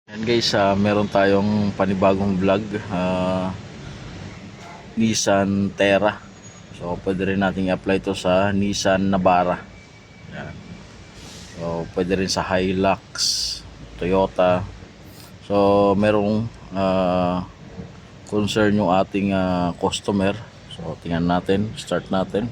Yan guys, meron tayong panibagong vlog, Nissan Terra. So pwede rin nating i-apply to sa Nissan Navara. Yan. So pwede rin sa Hilux, Toyota. So merong concern yung ating customer. So tingnan natin, start natin.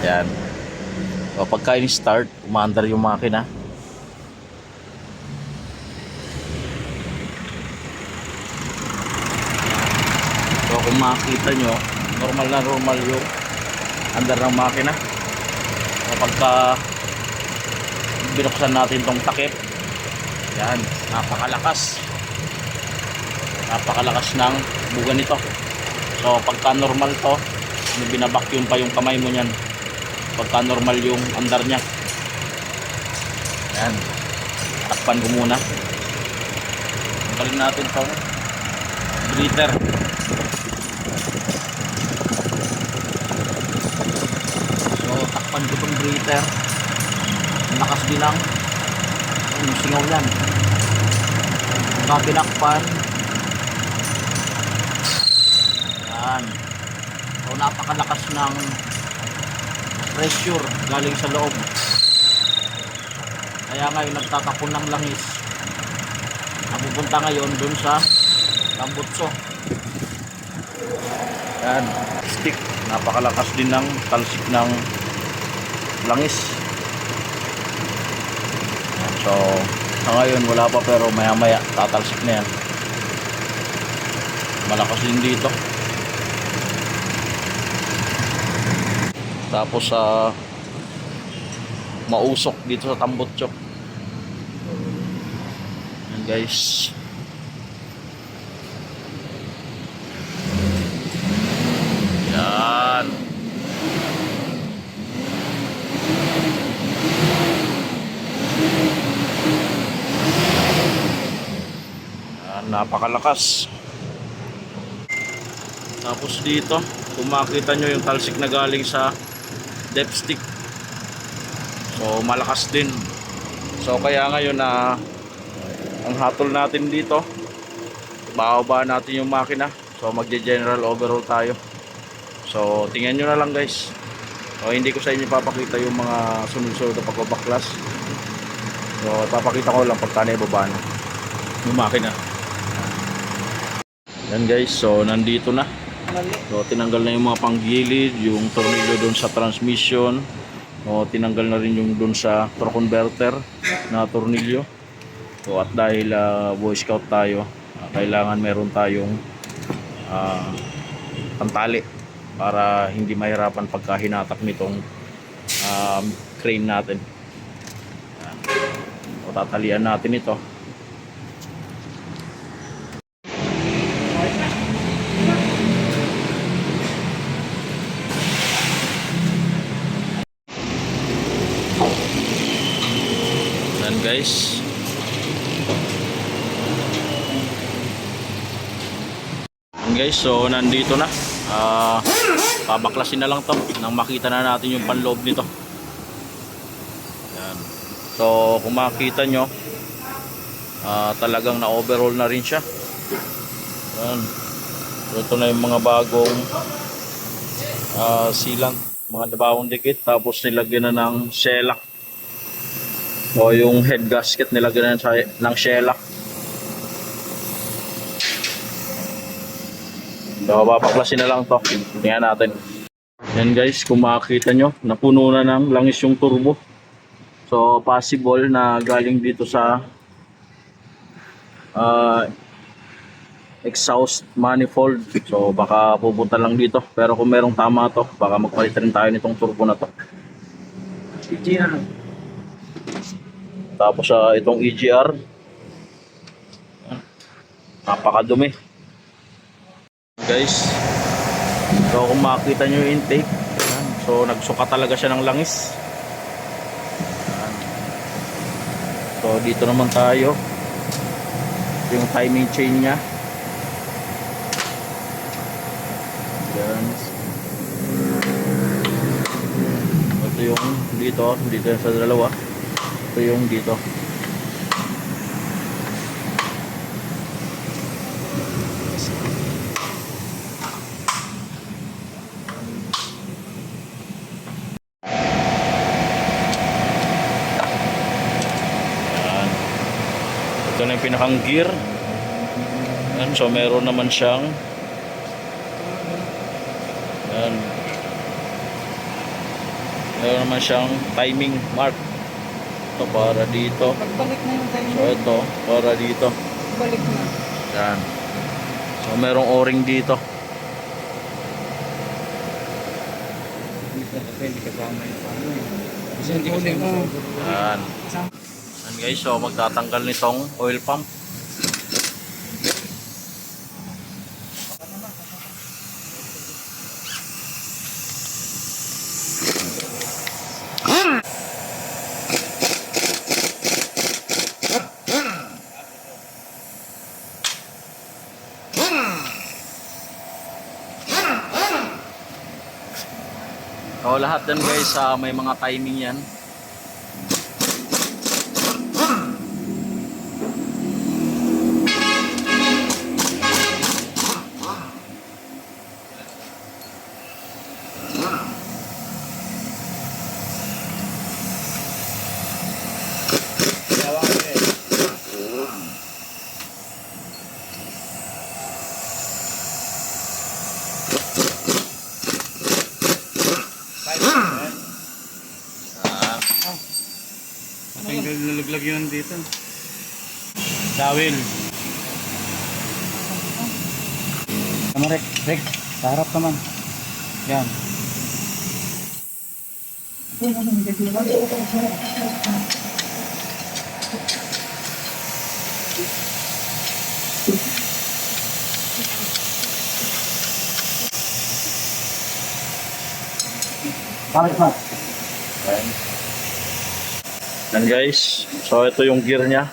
Yan. So pagka in-start, umaandar yung makina. So kung makita nyo, normal na normal yung andar ng makina. Kapag binuksan natin tong takip, yan, napakalakas ng buga nito. So pagka normal to, binabacuum pa yung kamay mo nyan pagka normal yung andar nya. Yan, takpan ko muna, tanggalin natin tong breather. Takpan ko itong breather. Lakas din ang singaw yan. Pagka tinakpan, yan, so napakalakas ng pressure galing sa loob, kaya ngayon nagtatapon ng langis, napupunta ngayon dun sa tambutso. Yan, stick, napakalakas din ng talsik ng langis. So sa ngayon wala pa, pero maya maya tatalsik na yan. Malakas din dito. Tapos mausok dito sa tambutso. Yan guys. Yan. Napakalakas. Tapos dito, kung makita nyo yung talsik na galing sa depth stick, so malakas din. So kaya ngayon ang hatol natin dito, bababa natin yung makina. So magje-general overhaul tayo. So tingnan nyo na lang guys. So hindi ko sa inyo papakita yung mga sunod-sunod na pagbabaklas. So papakita ko lang pagka naibaba na yung makina. Yan guys, so nandito na. So tinanggal na yung mga panggilid, yung tornilyo doon sa transmission. So tinanggal na rin yung doon sa torque converter na tornilyo. So at dahil Boy Scout tayo, kailangan meron tayong pantali para hindi mahirapan pagka hinatak nitong crane natin. So tatalian natin ito. Guys, so nandito na, pabaklasin na lang to nang makita na natin yung panloob nito. Yan. So kung makita nyo, talagang na overhaul na rin siya. Yan. So ito na yung mga bagong sealant, mga bagong dikit, tapos nilagyan na ng shellac. So yung head gasket nilagyan na ng shellac. So papaklasin na lang to. Tingnan natin. Yan guys, kung makikita nyo, napuno na ng langis yung turbo. So possible na galing dito sa exhaust manifold. So baka pupunta lang dito. Pero kung merong tama to, baka magpalit rin tayo nitong turbo na to. Tapos itong EGR, napakadumi guys. So kung makita nyo yung intake, so nagsuka talaga siya ng langis. So dito naman tayo, yung timing chain nya. Yan. yung dito sa dalawa. Ito yung dito. Yan. Ito na yung pinakang gear. Yan. So meron naman siyang yan. Meron naman siyang timing mark. Ito para dito. Pagbalik na yung timing. So ito para dito. Balik na. Yan. So merong o-ring dito. Hindi kasama yung ano eh. Kasi hindi kasama. Yan. Yan guys, so magtatanggal nitong oil pump. So lahat yan guys, may mga timing yan. Tanggal nalaglag yun dito. Dawil. Tama Rek, Rek, sa harap naman. Yan. Bakit ba? Yan guys, so ito yung gear niya.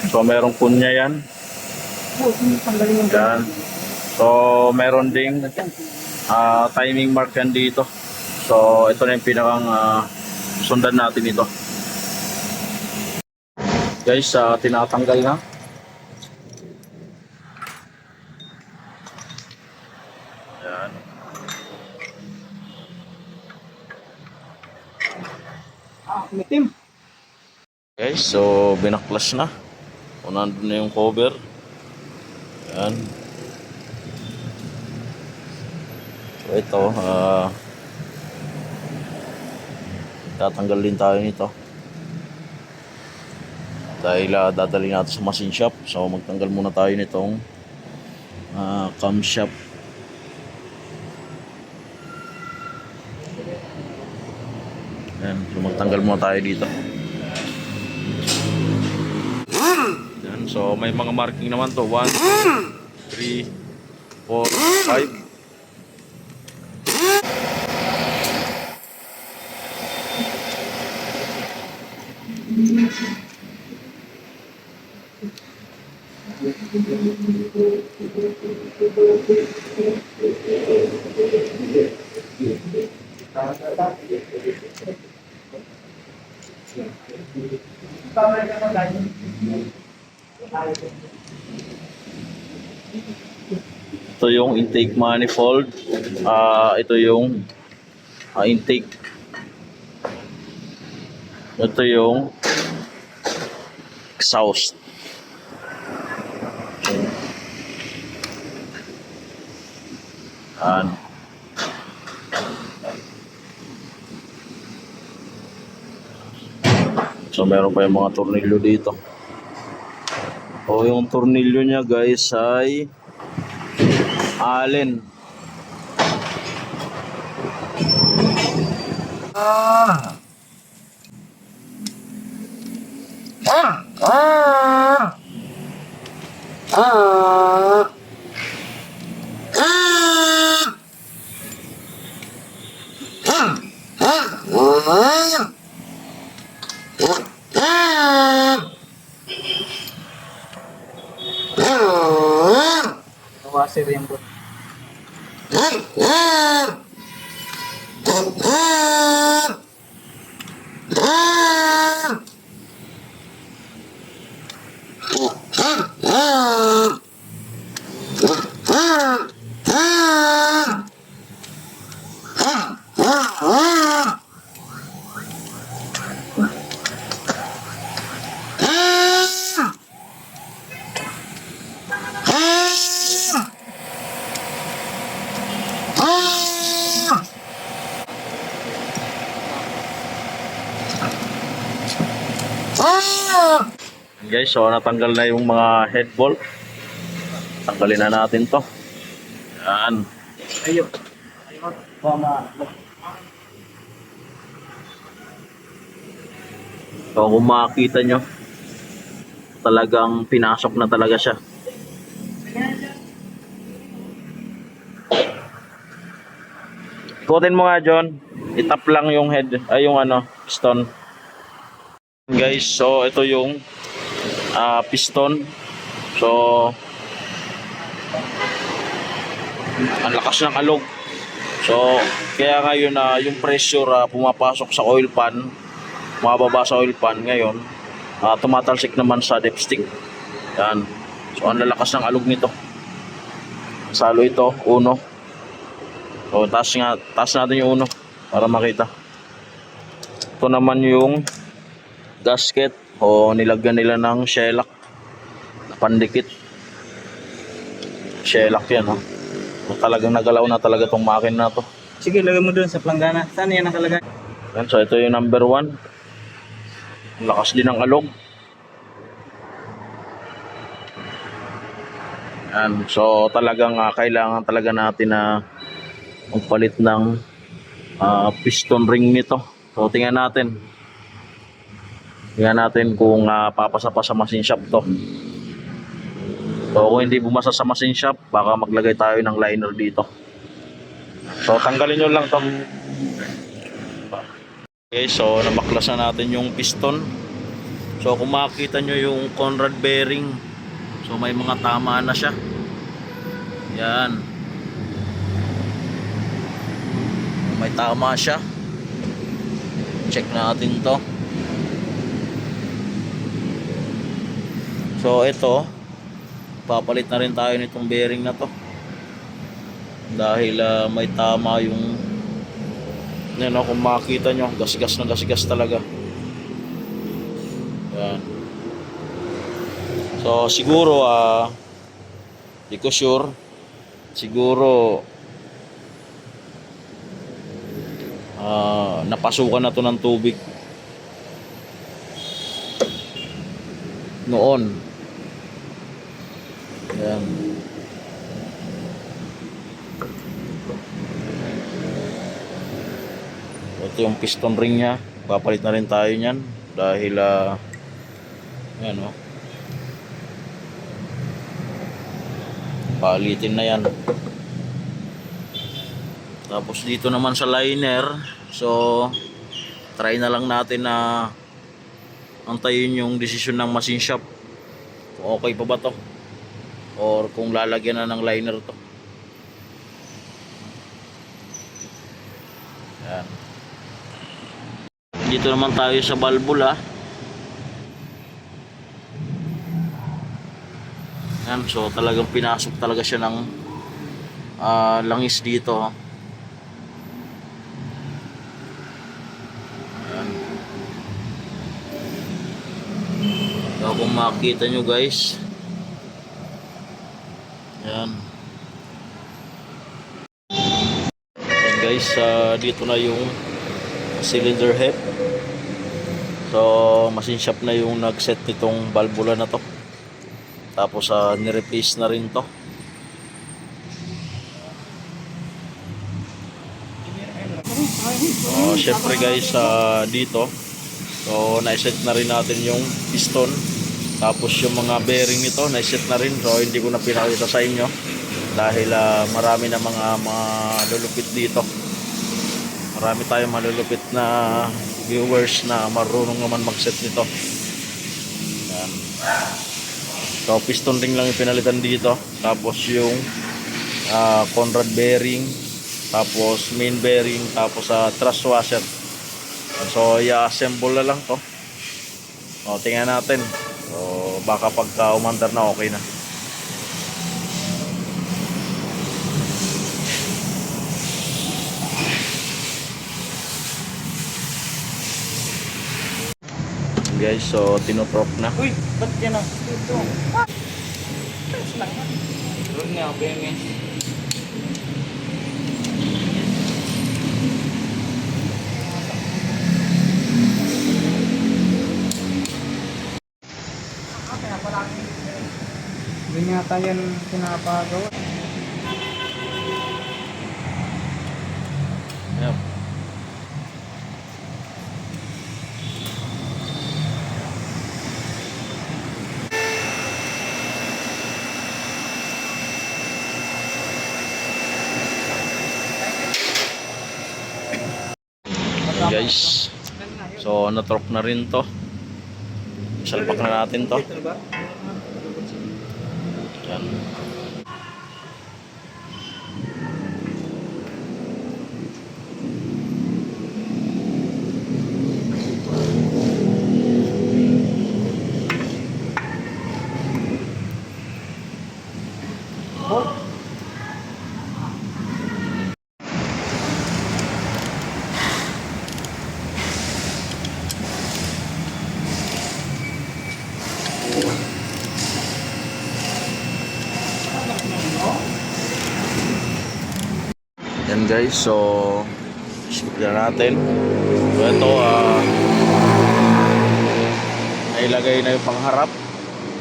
So merong punya yan. Yan. So meron ding timing mark yan dito. So ito na yung pinakang sundan natin ito. Guys, tinatanggal na. Yan. Mitim. Guys, so binaklas na. O nandun na yung cover. Yan. So ito, tatanggal din tayo nito. Dahil dadali natin sa machine shop. So magtanggal muna tayo nitong camshaft. Yan, so magtanggal muna tayo dito. Yan, so may mga marking naman to. 1, 2, 3, 4, 5. Ito yung intake manifold. Ito yung intake. Ito yung exhaust. Yan. So meron pa yung mga tornilyo dito. O yung tornilyo niya guys ay Allen. Washer yan bro. Guys, so natanggal na yung mga head bolt. Tanggalin na natin to. Yan. Ayun. Tama. So kung makikita nyo, talagang pinasok na talaga siya. Ikutin mo nga, John. Itap lang yung head, ay yung ano, piston. Guys, so ito yung piston. So ang lakas ng alog. So kaya ngayon yung pressure pumapasok sa oil pan, mababa sa oil pan ngayon, tumatalsik naman sa dipstick. Yan. So ang lalakas ng alog nito. Salo ito, uno. So taas natin yung uno para makita. Ito naman yung gasket o nilagyan nila ng shellac na pandikit. Shellac yan, talagang nagalaw na talaga tong makina na to. Sige, lagay mo dun sa planggana. Saan yan nakalagay? Yan, so ito yung number 1. Ang lakas din ng alog. Yan, so talagang kailangan talaga natin na magpalit ng piston ring nito. So tingnan natin. Tingnan natin kung papasa pa sa machine shop to. So kung hindi bumasa sa machine shop, baka maglagay tayo ng liner dito. So tanggalin nyo lang to. Okay, so nabaklas na natin yung piston. So kung makikita nyo yung Conrad bearing, so may mga tama na siya. Yan. May tama siya. Check natin to. So ito, papalit na rin tayo nitong bearing na to. Dahil may tama yung yan, kung makita nyo, gasgas na gasgas talaga. Yan. So siguro di ko sure. Siguro napasukan na to ng tubig noon. Yan. Ito yung piston ring nya. Papalit na rin tayo nyan dahil yan, palitin na yan. Tapos dito naman sa liner, so try na lang natin na antayin yung desisyon ng machine shop kung okay pa ba to or kung lalagyan na ng liner to. Yan. Dito naman tayo sa valvula. Yan, so talagang pinasok talaga siya ng langis dito. So kung makita nyo guys, yan. Yan guys, dito na yung cylinder head. So machine shop na yung nag-set nitong valvula na to. Tapos ni-replace na rin to. Syempre guys, dito so na-set na rin natin yung piston. Tapos yung mga bearing nito na-set na rin. So hindi ko na pinakita sa inyo dahil marami na mga malulupit dito. Marami tayong malulupit na viewers na marunong naman mag-set nito. Yan. So piston ring lang yung pinalitan dito. Tapos yung Conrad bearing, tapos main bearing, tapos thrust washer. So i-assemble na lang to. O tingnan natin. So baka pagka umandar na okay na. Guys, so tinoprop na. Uy, ba't yan ang ito? Huwag nga, beme. ata yan pinapagawa. Yep. Guys, so natrop na rin to. Salpak na natin to. Yan. Yan guys, so skip na natin. So ito, nailagay na yung pangharap.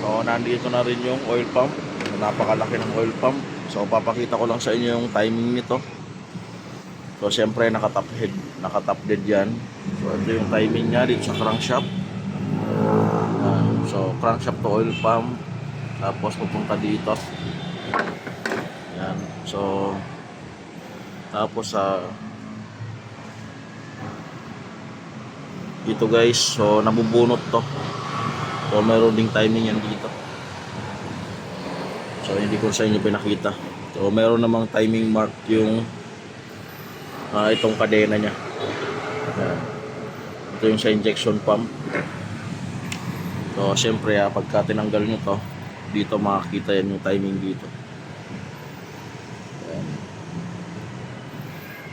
So nandito na rin yung oil pump. Napakalaki ng oil pump. So papakita ko lang sa inyo yung timing nito. So siyempre nakatop dead yan. So ito yung timing niya dito sa crankshaft. So crankshaft to oil pump. Tapos pupunta dito. Yan. So tapos dito guys, so nabubunot to. So mayroon ding timing yan dito. So hindi ko sa inyo pinakita. So mayroon namang timing mark yung itong kadena niya. Ayan. Ito yung sa injection pump. So syempre pagka tinanggal nyo to, dito makikita yan yung timing dito. Ayan.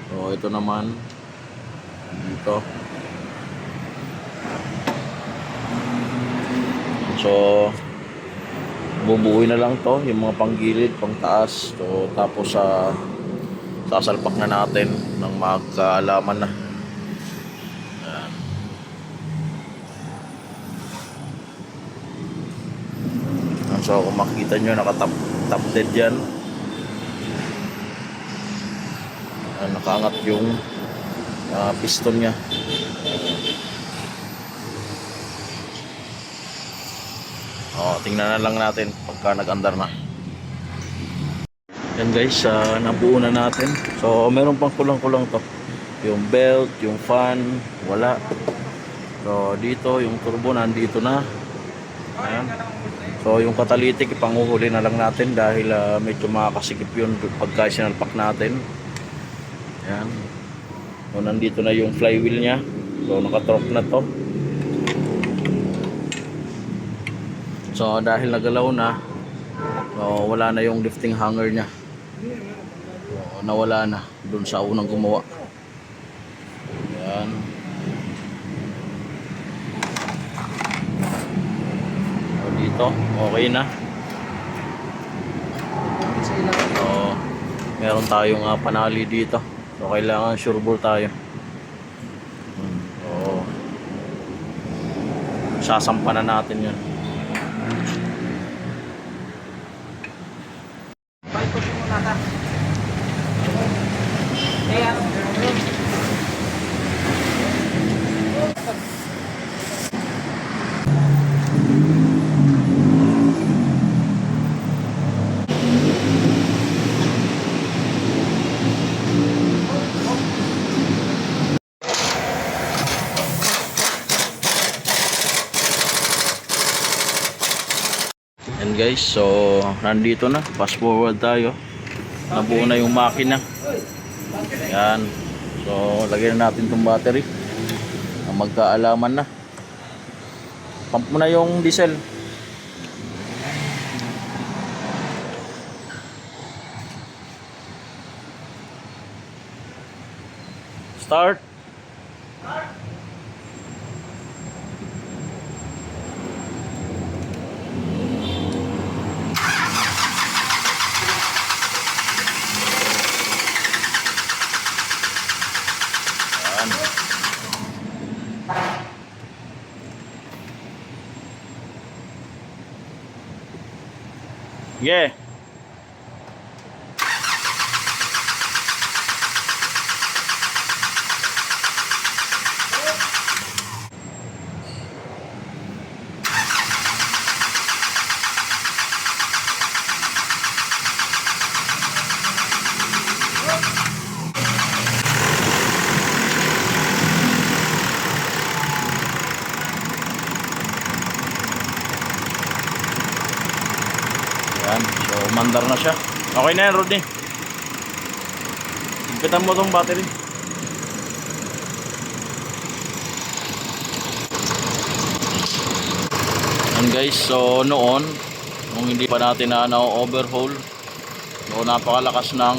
So ito naman dito. So bubuuin na lang to, yung mga panggilid, pangtaas. So tapos sasalpak na natin ng magkaalaman na. Ayan. So kung makikita nyo, nakatap dead yan. Nakaangat yung piston nya. Tingnan na lang natin pagka nag-andar na. Yan guys, nabuo na natin. So meron pang kulang-kulang to. Yung belt, yung fan, wala. So dito yung turbo nandito na. Ayan. So yung catalytic ipanguhuli na lang natin dahil medyo makakasikip yun pagka sinalpak natin. Ayan. So nandito na yung flywheel nya. So nakatorque na to. So dahil nagalaw na, so wala na yung lifting hanger nya. So nawala na dun sa unang gumawa. Ayan. So dito, okay na. So meron tayong panali dito. So kailangan sure ball tayo. So sasampa na natin yun. And guys, so nandito na, fast forward tayo. Nabuo na yung makina. Yan. So lagyan na natin tong battery. Magkaalaman na. Pump mo na yung diesel. Start. Yeah. Yan. So, mandar na siya. Okay na yan, Rodney. Higpitan mo tong battery. Yan guys, so noon, nung hindi pa natin na overhaul, so napakalakas ng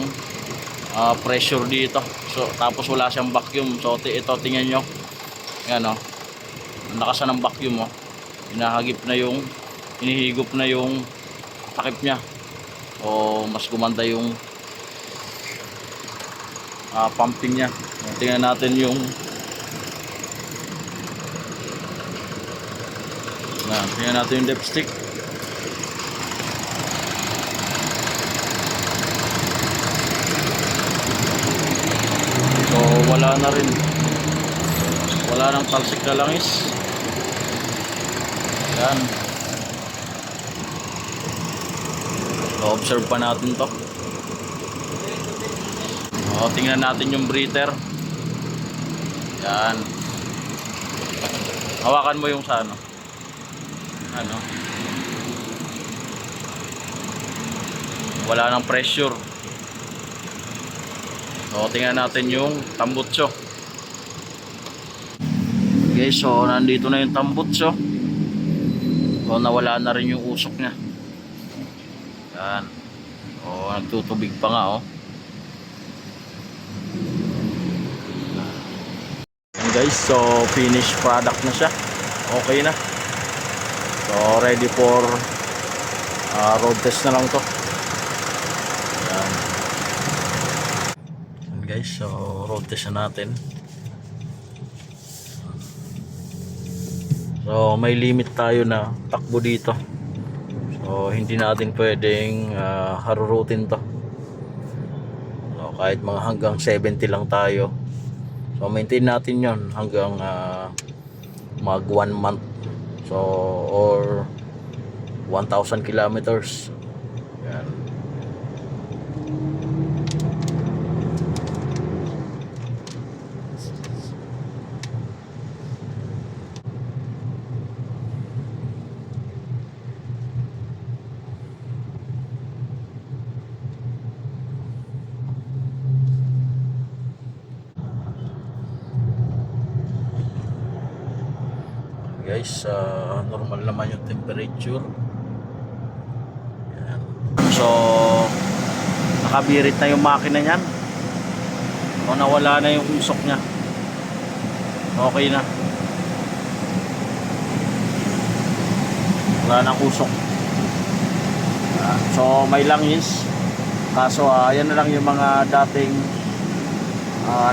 pressure dito. So, tapos wala siyang vacuum. So, ito, tingnan nyo. Yan o. Ang lakas ng vacuum o. Hinihigop na yung takip niya. O mas gumanda yung pumping niya. Tingnan natin yung tingnan natin yung dipstick. So wala na rin, wala nang talsik na langis. Yan. So, observe pa natin to. O, tingnan natin yung breather. Yan. Hawakan mo yung sa ano. Wala nang pressure. So, tingnan natin yung tambutso. Okay, so nandito na yung tambutso. So, nawala na rin yung usok niya. Yan. O, nagtutubig pa nga oh. And guys, so finished product na siya. Okay na. So ready for road test na lang to. Yan. And guys, so road test na natin. So may limit tayo na takbo dito. So hindi natin pwedeng harurutin to. So kahit mga hanggang 70 lang tayo. So maintain natin yon hanggang mag 1 month. So or 1,000 kilometers. Yan. Guys, normal naman yung temperature. Yan. So nakabirit na yung makina niyan. O nawala na yung usok niya. Okay na. Wala nang usok. So may langis. Kaso yan na lang yung mga dating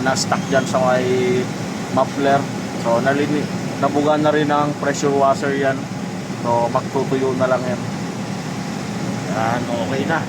na-stuck dyan sa may muffler. So nabuga na rin ang pressure washer yan. So magtutuyo na lang yan. Yan, okay na.